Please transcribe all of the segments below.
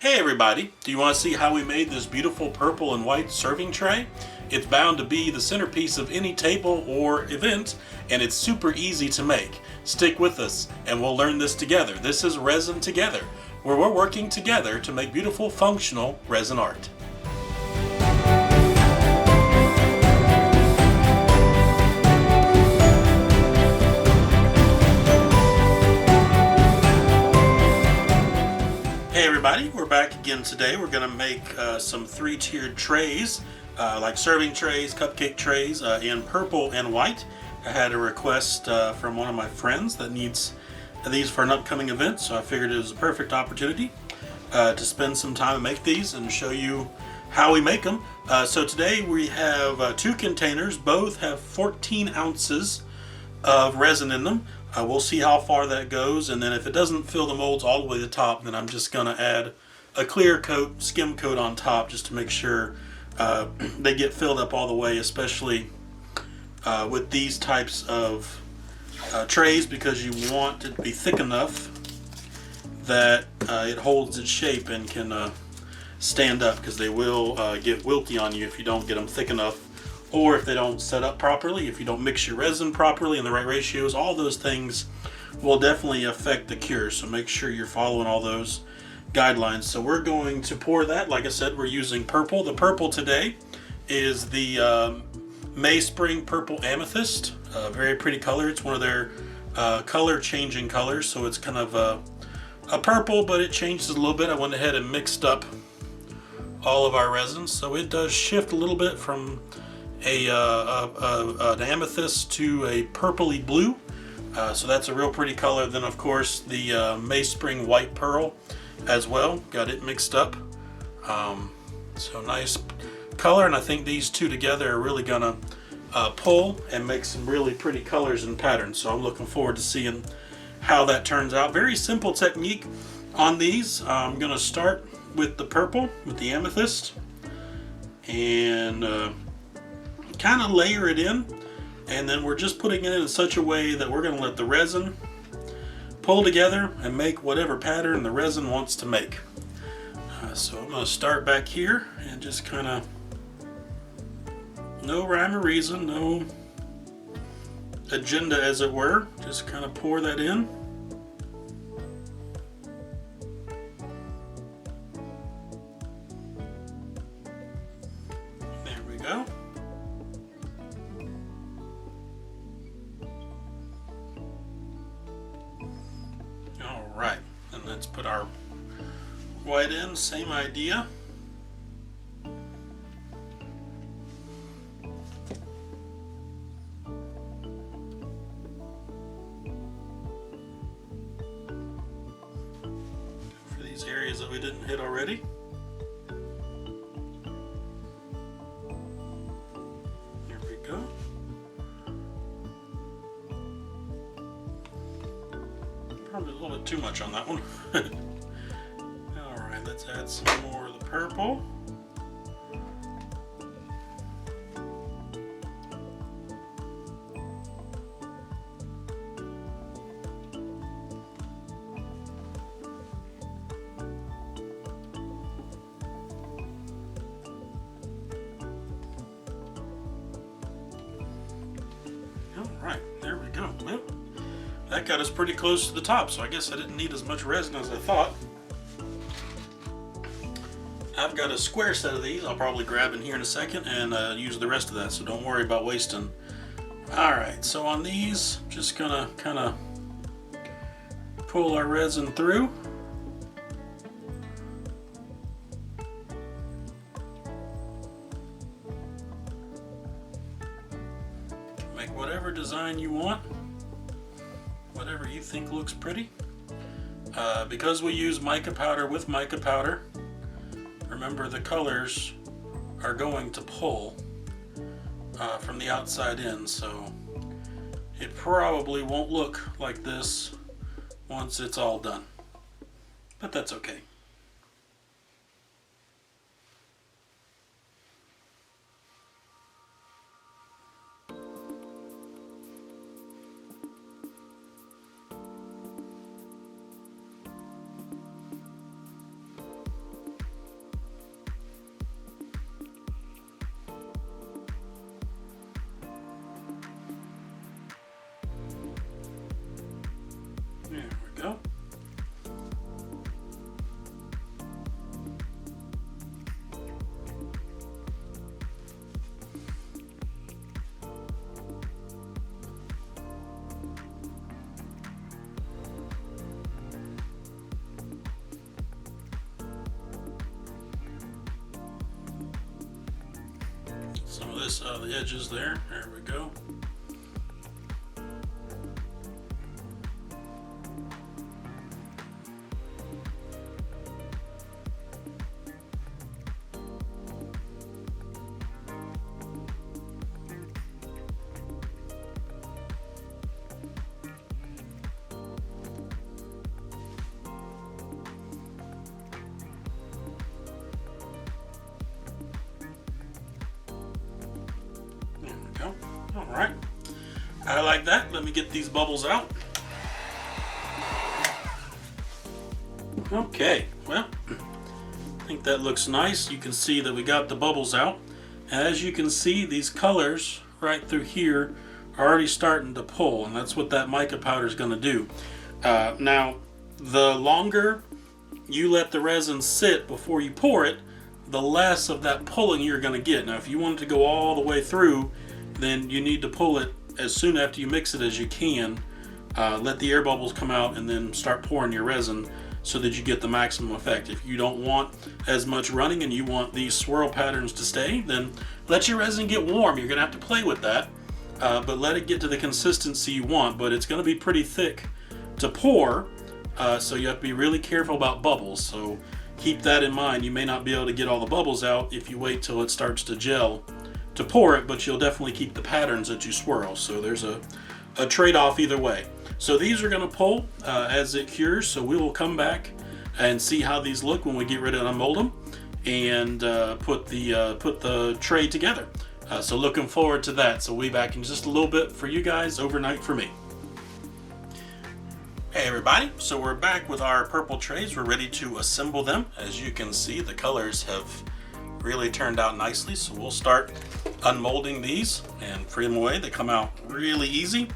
Hey everybody, do you want to see how we made this beautiful purple and white serving tray? It's bound to be the centerpiece of any table or event, and it's super easy to make. Stick with us and we'll learn this together. This is Resin Together, where we're working together to make beautiful functional resin art. Hey everybody, we're back again today. We're going to make some three-tiered trays, like serving trays, cupcake trays, in purple and white. I had a request from one of my friends that needs these for an upcoming event, so I figured it was a perfect opportunity to spend some time and make these and show you how we make them. So today we have two containers. Both have 14 ounces of resin in them. We'll see how far that goes, and then if it doesn't fill the molds all the way to the top, then I'm just going to add a clear coat, skim coat on top, just to make sure they get filled up all the way, especially with these types of trays, because you want it to be thick enough that it holds its shape and can stand up, because they will get wilty on you if you don't get them thick enough, or if they don't set up properly, if you don't mix your resin properly in the right ratios. All those things will definitely affect the cure, so make sure you're following all those guidelines. So we're going to pour that. Like I said, we're using purple. The purple today is the May Spring Purple Amethyst. Very pretty color. It's one of their color changing colors, so it's kind of a purple, but it changes a little bit. I went ahead and mixed up all of our resins, so it does shift a little bit from an amethyst to a purpley blue, so that's a real pretty color. Then of course the May Spring White Pearl as well, got it mixed up, so nice color, and I think these two together are really gonna pull and make some really pretty colors and patterns, so I'm looking forward to seeing how that turns out. Very simple technique on these. I'm gonna start with the purple, with the amethyst, and kind of layer it in, and then we're just putting it in such a way that we're going to let the resin pull together and make whatever pattern the resin wants to make. So I'm going to start back here and just kind of, no rhyme or reason, no agenda as it were, just kind of pour that in. There we go. Right, and let's put our white in, same idea. For these areas that we didn't hit already. There we go. Probably a little bit too much on that one. Alright, let's add some more of the purple. Alright, there we go. Well, that got us pretty close to the top, so I guess I didn't need as much resin as I thought. I've got a square set of these. I'll probably grab in here in a second and use the rest of that, so don't worry about wasting. Alright, so on these, just gonna kind of pull our resin through. Make whatever design you want, whatever you think looks pretty. Because we use mica powder with mica powder, remember the colors are going to pull from the outside in, so it probably won't look like this once it's all done, but that's okay. some of this out of the edges there. There we go. Alright, I like that. Let me get these bubbles out. Okay, well, I think that looks nice. You can see that we got the bubbles out. As you can see, these colors right through here are already starting to pull, and that's what that mica powder is going to do. Now, the longer you let the resin sit before you pour it, the less of that pulling you're going to get. Now, if you want it to go all the way through, then you need to pull it as soon after you mix it as you can. Let the air bubbles come out and then start pouring your resin so that you get the maximum effect. If you don't want as much running and you want these swirl patterns to stay, then let your resin get warm. You're gonna have to play with that, but let it get to the consistency you want. But it's gonna be pretty thick to pour, so you have to be really careful about bubbles. So keep that in mind. You may not be able to get all the bubbles out if you wait till it starts to gel to pour it, but you'll definitely keep the patterns that you swirl. So there's a trade-off either way. So these are going to pull as it cures, so we will come back and see how these look when we get ready to unmold them and put the tray together. So looking forward to that. So we'll be back in just a little bit for you guys, overnight for me. Hey everybody, so we're back with our purple trays. We're ready to assemble them. As you can see, the colors have really turned out nicely, so we'll start unmolding these and free them away. They come out really easy.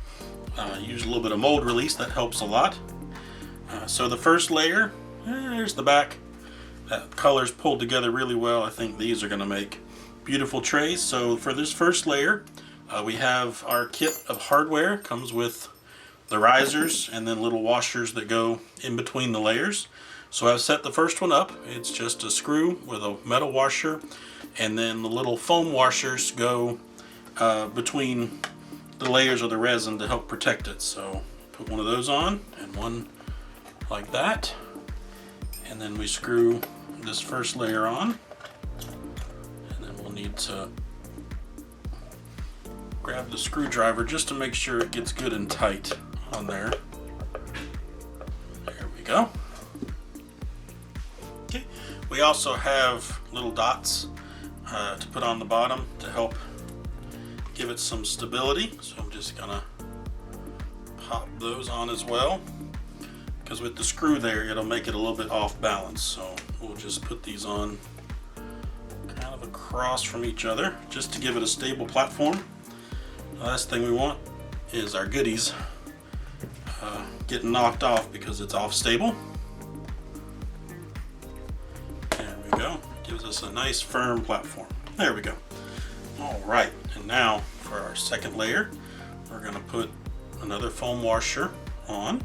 Use a little bit of mold release, that helps a lot. So the first layer, there's the back. That color's pulled together really well. I think these are going to make beautiful trays. So for this first layer, we have our kit of hardware. Comes with the risers and then little washers that go in between the layers. So I've set the first one up. It's just a screw with a metal washer, and then the little foam washers go between the layers of the resin to help protect it. So put one of those on and one like that, and then we screw this first layer on, and then we'll need to grab the screwdriver just to make sure it gets good and tight on there. There we go. Okay, we also have little dots to put on the bottom to help give it some stability. So I'm just gonna pop those on as well, because with the screw there it'll make it a little bit off balance. So we'll just put these on kind of across from each other just to give it a stable platform. The last thing we want is our goodies getting knocked off because it's off stable. There we go. Gives us a nice firm platform. There we go. All right, and now for our second layer, we're going to put another foam washer on.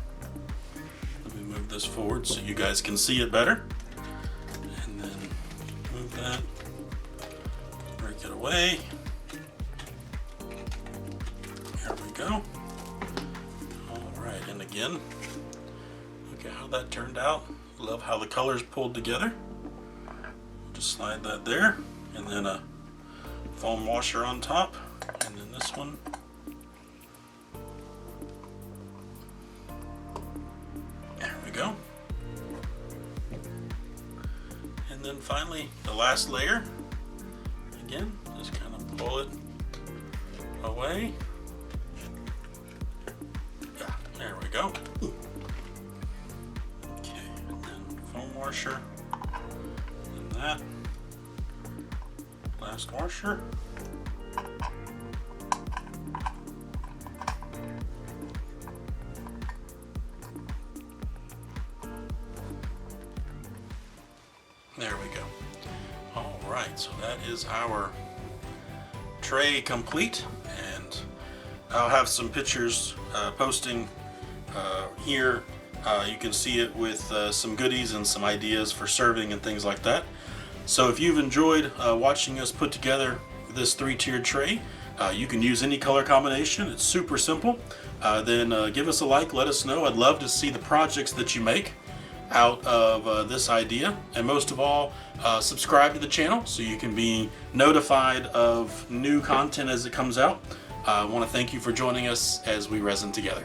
Let me move this forward so you guys can see it better. And then move that, break it away. There we go. All right, and again, look at how that turned out. Love how the colors pulled together. Just slide that there, and then a foam washer on top, and then this one. There we go. And then finally, the last layer. Again, just kind of pull it away. Yeah, there we go. Okay, and then foam washer, and that. Last washer. There we go. All right, so that is our tray complete, and I'll have some pictures posting here. You can see it with some goodies and some ideas for serving and things like that. So if you've enjoyed watching us put together this three-tiered tray. You can use any color combination. It's super simple. Then give us a like, let us know. I'd love to see the projects that you make out of this idea, and most of all, subscribe to the channel so you can be notified of new content as it comes out. I want to thank you for joining us as we resin together.